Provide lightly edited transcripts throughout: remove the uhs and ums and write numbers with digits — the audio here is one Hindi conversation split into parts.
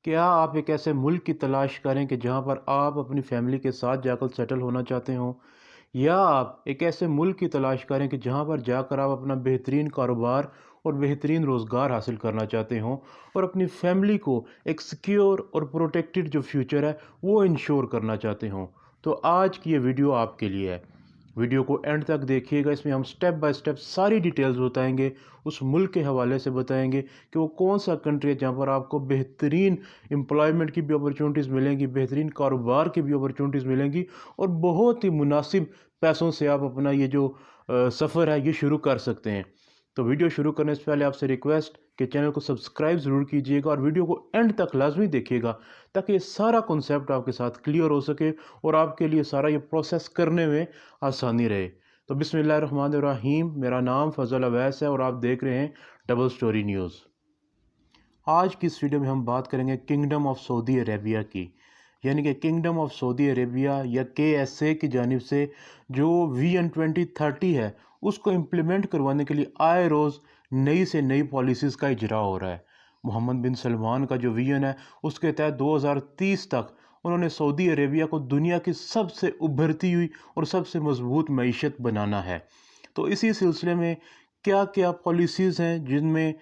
क्या आप एक ऐसे मुल्क की तलाश करें कि जहां पर आप अपनी फैमिली के साथ जाकर सेटल होना चाहते हो, या आप एक ऐसे मुल्क की तलाश करें कि जहां पर जाकर आप अपना बेहतरीन कारोबार और बेहतरीन रोज़गार हासिल करना चाहते हो और अपनी फैमिली को एक सिक्योर और प्रोटेक्टेड जो फ्यूचर है वो इंश्योर करना चाहते हो। तो आज की ये वीडियो आपके लिए है। वीडियो को एंड तक देखिएगा। इसमें हम स्टेप बाय स्टेप सारी डिटेल्स बताएंगे, उस मुल्क के हवाले से बताएंगे कि वो कौन सा कंट्री है जहाँ पर आपको बेहतरीन एम्प्लॉयमेंट की भी अपॉर्चुनिटीज़ मिलेंगी, बेहतरीन कारोबार की भी अपॉर्चुनिटीज़ मिलेंगी और बहुत ही मुनासिब पैसों से आप अपना ये जो सफ़र है ये शुरू कर सकते हैं। तो वीडियो शुरू करने से पहले आपसे रिक्वेस्ट कि चैनल को सब्सक्राइब ज़रूर कीजिएगा और वीडियो को एंड तक लाजमी देखिएगा, ताकि ये सारा कॉन्सेप्ट आपके साथ क्लियर हो सके और आपके लिए सारा ये प्रोसेस करने में आसानी रहे। तो बिस्मिल्लाहिर्रहमानिर्रहीम, मेरा नाम फ़ज़ल अवैस है और आप देख रहे हैं डबल स्टोरी न्यूज़। आज की इस वीडियो में हम बात करेंगे किंगडम ऑफ सऊदी अरेबिया की, यानी कि किंगडम ऑफ सऊदी अरेबिया या KSA की जानिब से जो विजन 2030 है उसको इम्प्लीमेंट करवाने के लिए आए रोज़ नई से नई पॉलिसीज़ का इजरा हो रहा है। मोहम्मद बिन सलमान का जो विजन है उसके तहत 2030 तक उन्होंने सऊदी अरेबिया को दुनिया की सबसे उभरती हुई और सबसे मजबूत मईशत बनाना है। तो इसी सिलसिले में क्या क्या पॉलिसीज़ हैं जिनमें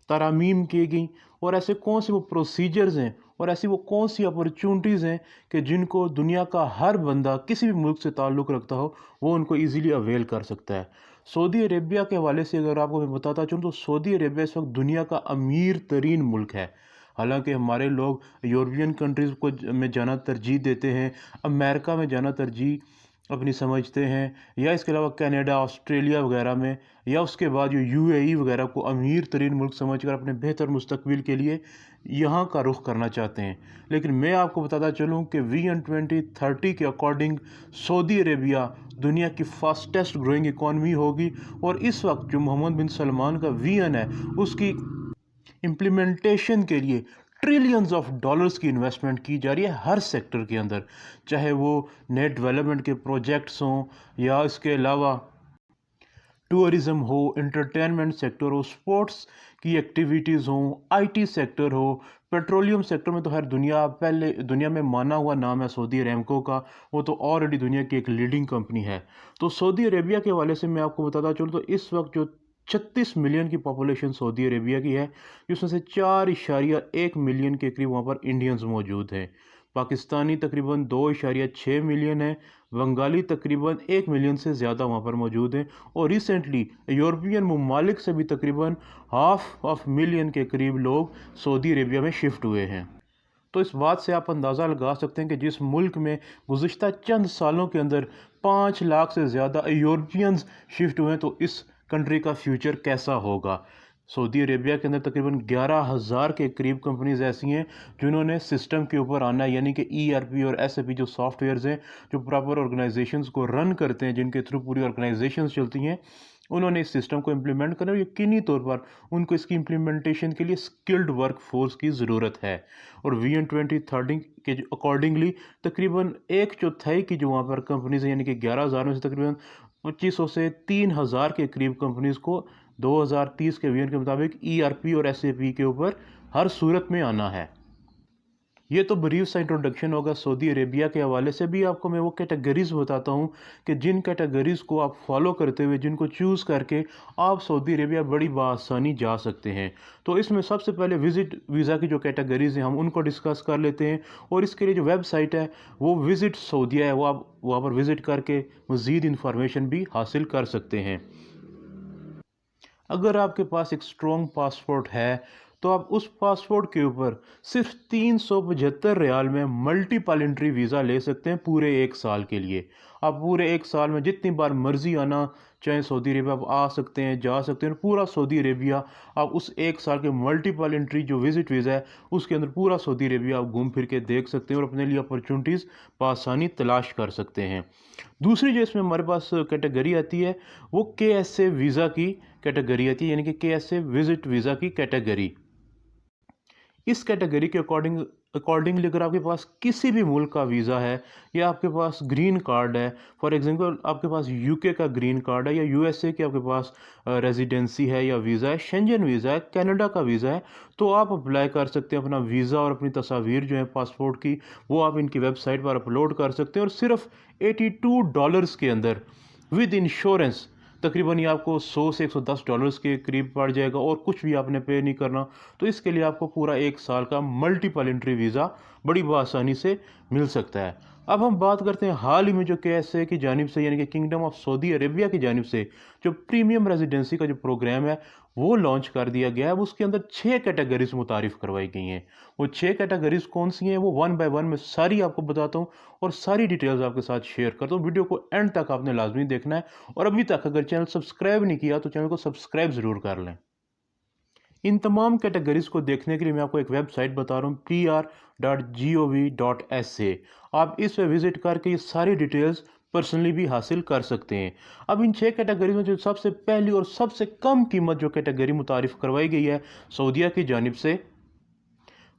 तरमीम की गई, और ऐसे कौन से वो प्रोसीजर्स हैं और ऐसी वो कौन सी अपॉर्चुनिटीज़ हैं कि जिनको दुनिया का हर बंदा किसी भी मुल्क से ताल्लुक़ रखता हो वो उनको इजीली अवेल कर सकता है। सऊदी अरेबिया के हवाले से अगर आपको मैं बताता चलूँ तो सऊदी अरेबिया इस वक्त दुनिया का अमीर तरीन मुल्क है। हालांकि हमारे लोग यूरोपियन कंट्रीज़ को में जाना तरजीह देते हैं, अमेरिका में जाना तरजीह अपनी समझते हैं, या इसके अलावा कनाडा, ऑस्ट्रेलिया वगैरह में, या उसके बाद जो UAE वगैरह को अमीर तरीन मुल्क समझकर अपने बेहतर मुस्तकबिल के लिए यहाँ का रुख करना चाहते हैं। लेकिन मैं आपको बताता चलूँ कि विजन 2030 के अकॉर्डिंग सऊदी अरेबिया दुनिया की फास्टेस्ट ग्रोइंग इकॉनमी होगी, और इस वक्त जो मोहम्मद बिन सलमान का विजन है उसकी इम्प्लीमेंटेशन के लिए ट्रिलियंस ऑफ डॉलर्स की इन्वेस्टमेंट की जा रही है हर सेक्टर के अंदर, चाहे वो नेट डेवलपमेंट के प्रोजेक्ट्स हों, या इसके अलावा टूरिज़्म हो, एंटरटेनमेंट सेक्टर हो, स्पोर्ट्स की एक्टिविटीज़ हों, IT सेक्टर हो, पेट्रोलियम सेक्टर में तो हर दुनिया पहले दुनिया में माना हुआ नाम है सऊदी अरेमको का, वो तो ऑलरेडी दुनिया की एक लीडिंग कंपनी है। तो सऊदी अरेबिया के हवाले से मैं आपको बताता चलूँ तो इस वक्त जो 36 मिलियन की पॉपुलेशन सऊदी अरेबिया की है, जिसमें से 4.1 मिलियन के करीब वहाँ पर इंडियंस मौजूद हैं। पाकिस्तानी तकरीबन 2.6 मिलियन है, बंगाली तकरीबन 1 मिलियन से ज़्यादा वहाँ पर मौजूद हैं, और रिसेंटली यूरोपियन ममालिक से भी तकरीबन 500,000 के करीब लोग सऊदी अरेबिया में शिफ्ट हुए हैं। तो इस बात से आप अंदाज़ा लगा सकते हैं कि जिस मुल्क में गुज़िश्ता चंद सालों के अंदर 5 लाख से ज़्यादा यूरोपियंस शिफ्ट हुए हैं, तो इस कंट्री का फ्यूचर कैसा होगा। सऊदी अरेबिया के अंदर तकरीबन 11,000 के करीब कंपनीज ऐसी हैं जिन्होंने सिस्टम के ऊपर आना है, यानी कि ERP और SAP जो सॉफ्टवेयर्स हैं जो प्रॉपर ऑर्गेनाइजेशंस को रन करते हैं, जिनके थ्रू पूरी ऑर्गेनाइजेशंस चलती हैं, उन्होंने इस सिस्टम को इम्प्लीमेंट करना है। यकीनी तौर पर उनको इसकी इम्प्लीमेंटेशन के लिए स्किल्ड वर्क फोर्स की ज़रूरत है, और विजन 2030 के अकॉर्डिंगली तकरीबन 1/4 की जो वहाँ पर कंपनीज हैं, यानी कि 11,000 में से तकरीबन 2500 से 3,000 के करीब कंपनीज़ को 2030 के विजन के मुताबिक ERP और SAP के ऊपर हर सूरत में आना है। ये तो ब्रीफ सा इंट्रोडक्शन होगा सऊदी अरेबिया के हवाले से। भी आपको मैं वो कैटेगरीज़ बताता हूँ कि जिन कैटेगरीज़ को आप फॉलो करते हुए, जिनको चूज़ करके आप सऊदी अरेबिया बड़ी बासानी जा सकते हैं। तो इसमें सबसे पहले विज़िट वीज़ा की जो कैटेगरीज़ हैं हम उनको डिस्कस कर लेते हैं, और इसके लिए जो वेबसाइट है वो विज़िट सऊदीया है, वो आप वहाँ पर विज़िट करके मज़ीद इंफॉर्मेशन भी हासिल कर सकते हैं। अगर आपके पास एक स्ट्रॉन्ग पासपोर्ट है तो आप उस पासपोर्ट के ऊपर सिर्फ 375 रियाल में मल्टीपल एंट्री वीज़ा ले सकते हैं पूरे 1 साल के लिए। आप पूरे 1 साल में जितनी बार मर्ज़ी आना चाहे सऊदी अरेबिया आप आ सकते हैं, जा सकते हैं, और पूरा सऊदी अरेबिया आप उस 1 साल के मल्टीपल एंट्री जो विज़िट वीज़ा है उसके अंदर पूरा सऊदी अरेबिया आप घूम फिर के देख सकते हैं और अपने लिए अपॉर्चुनिटीज़ बआसानी तलाश कर सकते हैं। दूसरी जो इसमें हमारे पास कैटेगरी आती है वो KSA वीज़ा की कैटेगरी आती है, यानी कि KSA विज़िट वीज़ा की कैटेगरी। इस कैटेगरी के अकॉर्डिंगली अगर आपके पास किसी भी मुल्क का वीज़ा है या आपके पास ग्रीन कार्ड है, फॉर एग्जांपल आपके पास यूके का ग्रीन कार्ड है या यूएसए के आपके पास रेजिडेंसी है या वीज़ा है, शेंजन वीज़ा है, कनाडा का वीज़ा है, तो आप अप्लाई कर सकते हैं अपना वीज़ा और अपनी तस्वीर जो है पासपोर्ट की, वो आप इनकी वेबसाइट पर अपलोड कर सकते हैं और सिर्फ $82 के अंदर विद इंश्योरेंस तकरीबन ये आपको 100 से $110 के करीब पड़ जाएगा और कुछ भी आपने पे नहीं करना। तो इसके लिए आपको पूरा 1 साल का मल्टीपल एंट्री वीज़ा बड़ी आसानी से मिल सकता है। अब हम बात करते हैं हाल ही में जो KSA की जानिब से यानी कि किंगडम ऑफ सऊदी अरेबिया की जानिब से जो प्रीमियम रेजिडेंसी का जो प्रोग्राम है वो लॉन्च कर दिया गया है। अब उसके अंदर 6 कैटेगरीज मुतारिफ करवाई गई हैं। वो 6 कैटेगरीज कौन सी हैं वो वन बाय वन मैं सारी आपको बताता हूँ और सारी डिटेल्स आपके साथ शेयर करता हूँ। वीडियो को एंड तक आपने लाजमी देखना है और अभी तक अगर चैनल सब्सक्राइब नहीं किया तो चैनल को सब्सक्राइब ज़रूर कर लें। इन तमाम कैटेगरीज को देखने के लिए मैं आपको एक वेबसाइट बता रहा हूँ pr.gov.sa। आप इस पे विजिट करके ये सारी डिटेल्स पर्सनली भी हासिल कर सकते हैं। अब इन 6 कैटेगरीज में जो सबसे पहली और सबसे कम कीमत जो कैटेगरी मुतारिफ करवाई गई है सऊदीया की जानिब से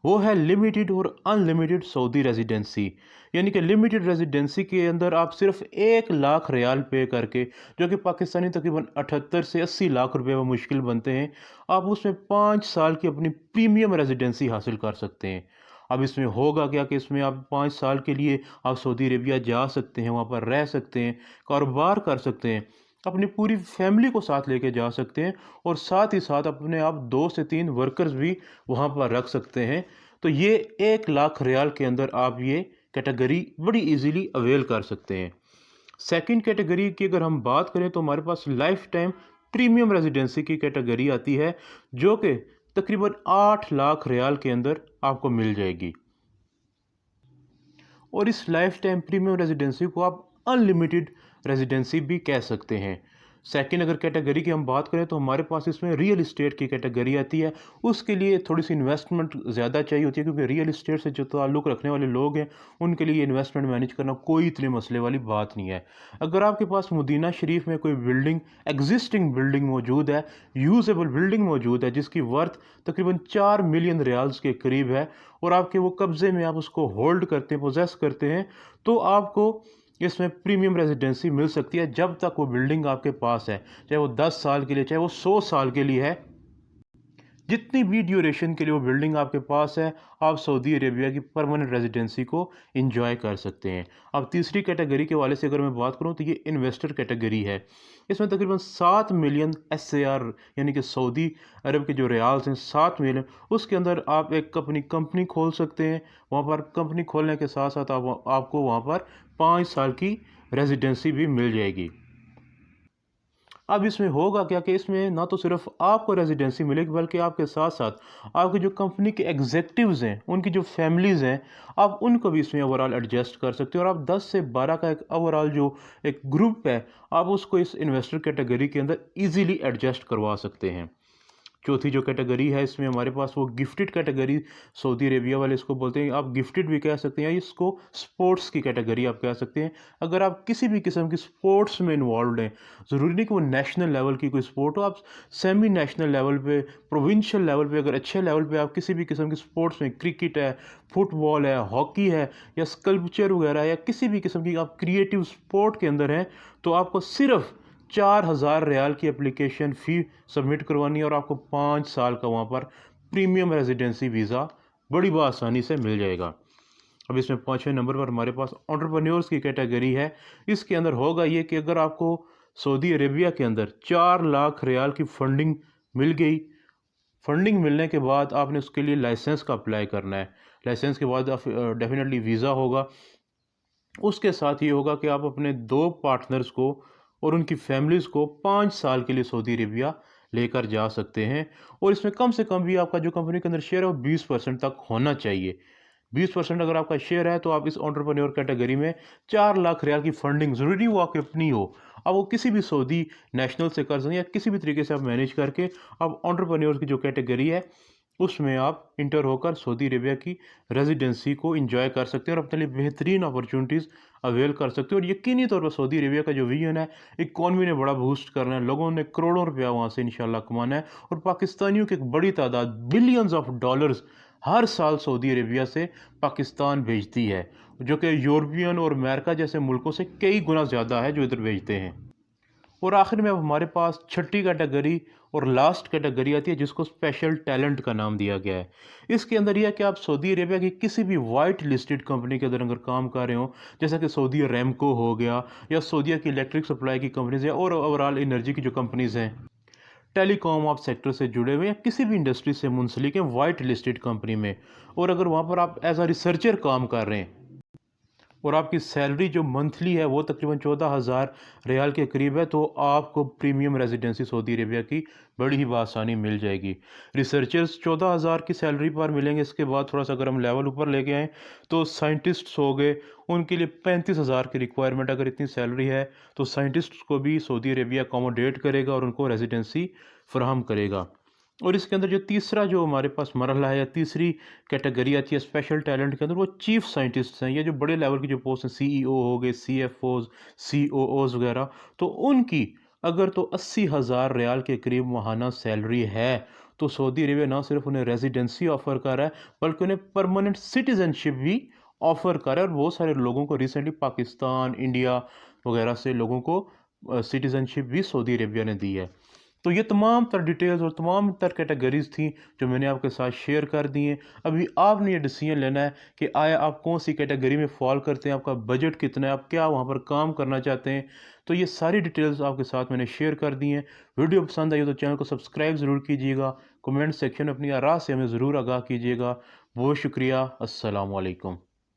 वो है लिमिटेड और अनलिमिटेड सऊदी रेजिडेंसी। यानी कि लिमिटेड रेजिडेंसी के अंदर आप सिर्फ 1 लाख रियाल पे करके, जो कि पाकिस्तानी तकरीबन 78 से 80 लाख रुपए में मुश्किल बनते हैं, आप उसमें 5 साल की अपनी प्रीमियम रेजिडेंसी हासिल कर सकते हैं। अब इसमें होगा क्या कि इसमें आप 5 साल के लिए आप सऊदी अरेबिया जा सकते हैं, वहाँ पर रह सकते हैं, कारोबार कर सकते हैं, अपनी पूरी फैमिली को साथ लेके जा सकते हैं और साथ ही साथ अपने आप 2 से 3 वर्कर्स भी वहाँ पर रख सकते हैं। तो ये 1 लाख रियाल के अंदर आप ये कैटेगरी बड़ी इजीली अवेल कर सकते हैं। सेकंड कैटेगरी की अगर हम बात करें तो हमारे पास लाइफ टाइम प्रीमियम रेजिडेंसी की कैटेगरी आती है जो कि तकरीबन 8 लाख रियाल के अंदर आपको मिल जाएगी और इस लाइफ टाइम प्रीमियम रेजिडेंसी को आप अनलिमिटेड रेजिडेंसी भी कह सकते हैं। सेकंड अगर कैटेगरी की हम बात करें तो हमारे पास इसमें रियल इस्टेट की कैटेगरी आती है। उसके लिए थोड़ी सी इन्वेस्टमेंट ज़्यादा चाहिए होती है क्योंकि रियल इस्टेट से जो ताल्लुक़ रखने वाले लोग हैं उनके लिए इन्वेस्टमेंट मैनेज करना कोई इतने मसले वाली बात नहीं है। अगर आपके पास मदीना शरीफ में कोई बिल्डिंग, एग्जिस्टिंग बिल्डिंग मौजूद है, यूजेबल बिल्डिंग मौजूद है जिसकी वर्थ तकरीबन 4 मिलियन रियाल्स के करीब है और आपके वो कब्ज़े में आप उसको होल्ड करते हैं, पोजेस करते हैं, तो आपको इसमें प्रीमियम रेजिडेंसी मिल सकती है जब तक वो बिल्डिंग आपके पास है, चाहे वो 10 साल के लिए, चाहे वो 100 साल के लिए है। जितनी भी ड्यूरेशन के लिए वो बिल्डिंग आपके पास है, आप सऊदी अरेबिया की परमानेंट रेजिडेंसी को इंजॉय कर सकते हैं। अब तीसरी कैटेगरी के वाले से अगर मैं बात करूं तो ये इन्वेस्टर कैटेगरी है। इसमें तकरीबन 7 मिलियन SAR यानी कि सऊदी अरब के जो रियाल्स हैं 7 मिलियन, उसके अंदर आप एक अपनी कंपनी खोल सकते हैं। वहाँ पर कंपनी खोलने के साथ साथ आपको वहाँ पर 5 साल की रेजिडेंसी भी मिल जाएगी। अब इसमें होगा क्या कि इसमें ना तो सिर्फ आपको रेजिडेंसी मिलेगी बल्कि आपके साथ साथ आपके जो कंपनी के एग्जेक्टिव्स हैं, उनकी जो फैमिलीज़ हैं, आप उनको भी इसमें ओवरऑल एडजस्ट कर सकते हो और आप 10 से 12 का एक ओवरऑल जो एक ग्रुप है, आप उसको इस इन्वेस्टर कैटेगरी के अंदर इजीली एडजस्ट करवा सकते हैं। चौथी जो कैटेगरी है इसमें हमारे पास वो गिफ्टेड कैटेगरी, सऊदी अरेबिया वाले इसको बोलते हैं, आप गिफ्टेड भी कह सकते हैं, इसको स्पोर्ट्स की कैटेगरी आप कह सकते हैं। अगर आप किसी भी किस्म की स्पोर्ट्स में इन्वॉल्व हैं, ज़रूरी नहीं कि वो नेशनल लेवल की कोई स्पोर्ट हो, आप सेमी नेशनल लेवल पे, प्रोविंशियल लेवल पे, अगर अच्छे लेवल पे आप किसी भी किस्म की स्पोर्ट्स में, क्रिकेट है, फुटबॉल है, हॉकी है या स्कल्पचर वगैरह या किसी भी किस्म की आप क्रिएटिव स्पोर्ट के अंदर हैं, तो आपको सिर्फ 4,000 रियाल की एप्लीकेशन फ़ी सबमिट करवानी है और आपको 5 साल का वहाँ पर प्रीमियम रेजिडेंसी वीज़ा बड़ी आसानी से मिल जाएगा। अब इसमें 5वें नंबर पर हमारे पास एंटरप्रेन्योर्स की कैटेगरी है। इसके अंदर होगा ये कि अगर आपको सऊदी अरेबिया के अंदर 4 लाख रियाल की फ़ंडिंग मिल गई, फ़ंडिंग मिलने के बाद आपने उसके लिए लाइसेंस का अप्लाई करना है। लाइसेंस के बाद डेफिनेटली वीज़ा होगा। उसके साथ ये होगा कि आप अपने 2 पार्टनर्स को और उनकी फैमिलीज़ को 5 साल के लिए सऊदी अरेबिया लेकर जा सकते हैं और इसमें कम से कम भी आपका जो कंपनी के अंदर शेयर है वो 20% तक होना चाहिए। 20% अगर आपका शेयर है तो आप इस एंटरप्रेन्योर कैटेगरी में 4 लाख रियाल की फंडिंग, ज़रूरी वो आपकी अपनी हो, अब वो किसी भी सऊदी नेशनल से कर सकते हैं या किसी भी तरीके से आप मैनेज करके आप एंटरप्रेन्योर की जो कैटेगरी है उसमें आप इंटर होकर सऊदी अरेबिया की रेजिडेंसी को एंजॉय कर सकते हैं और अपने लिए बेहतरीन अपॉर्चुनिटीज़ अवेल कर सकते हो। और यकीनी तौर पर सऊदी अरेबिया का जो विजन है, इकॉनमी ने बड़ा बूस्ट करना है, लोगों ने करोड़ों रुपया वहाँ से इंशाल्लाह कमाना है और पाकिस्तानियों की एक बड़ी तादाद, बिलियंस ऑफ डॉलर्स हर साल सऊदी अरेबिया से पाकिस्तान भेजती है, जो कि यूरोपियन और अमेरिका जैसे मुल्कों से कई गुना ज़्यादा है जो इधर भेजते हैं। और आखिर में अब हमारे पास छठी कैटेगरी और लास्ट कैटेगरी आती है, जिसको स्पेशल टैलेंट का नाम दिया गया है। इसके अंदर यह है कि आप सऊदी अरेबिया की किसी भी वाइट लिस्टेड कंपनी के अंदर अगर काम कर रहे हो, जैसा कि सऊदी अरेमको हो गया, या सऊदीया की इलेक्ट्रिक सप्लाई की कंपनीज है, और ओवरऑल एनर्जी की जो कंपनीज हैं, टेलीकॉम आप सेक्टर से जुड़े हुए या किसी भी इंडस्ट्री से मुंसलिक हैं वाइट लिस्टेड कंपनी में, और अगर वहाँ पर आप एज अ रिसर्चर काम कर रहे हैं और आपकी सैलरी जो मंथली है वो तकरीबन 14,000 रियाल के करीब है, तो आपको प्रीमियम रेजिडेंसी सऊदी अरेबिया की बड़ी ही आसानी मिल जाएगी। रिसर्चर्स 14,000 की सैलरी पर मिलेंगे। इसके बाद थोड़ा सा अगर हम लेवल ऊपर लेके आएँ तो साइंटिस्ट्स हो गए, उनके लिए 35,000 की रिक्वायरमेंट। अगर इतनी सैलरी है तो साइंटिस्ट को भी सऊदी अरेबिया अकोमोडेट करेगा और उनको रेजिडेंसी फराहम करेगा। और इसके अंदर जो तीसरा जो हमारे पास मरहला है या तीसरी कैटेगरी आती है स्पेशल टैलेंट के अंदर, वो चीफ साइंटिस्ट हैं, या जो बड़े लेवल की जो पोस्ट हैं, सीईओ हो गए, सीएफओज, सीओओज वगैरह, तो उनकी अगर तो 80,000 रियाल के करीब माहाना सैलरी है, तो सऊदी अरेबिया ना सिर्फ उन्हें रेजिडेंसी ऑफ़र कर रहा है बल्कि उन्हें परमानेंट सिटीजनशिप भी ऑफ़र कर रहा है। और बहुत सारे लोगों को रिसेंटली पाकिस्तान, इंडिया वगैरह से लोगों को सिटीजनशिप भी सऊदी अरेबिया ने दी है। तो ये तमाम तर डिटेल्स और तमाम तर कैटेगरीज थी जो मैंने आपके साथ शेयर कर दी हैं। अभी आपने ये डिसीजन लेना है कि आया आप कौन सी कैटेगरी में फॉल करते हैं, आपका बजट कितना है, आप क्या वहाँ पर काम करना चाहते हैं। तो ये सारी डिटेल्स आपके साथ मैंने शेयर कर दी हैं। वीडियो पसंद आई हो तो चैनल को सब्सक्राइब ज़रूर कीजिएगा। कमेंट सेक्शन में अपनी आराह से हमें ज़रूर आगाह कीजिएगा। बहुत शुक्रिया। अस्सलाम वालेकुम।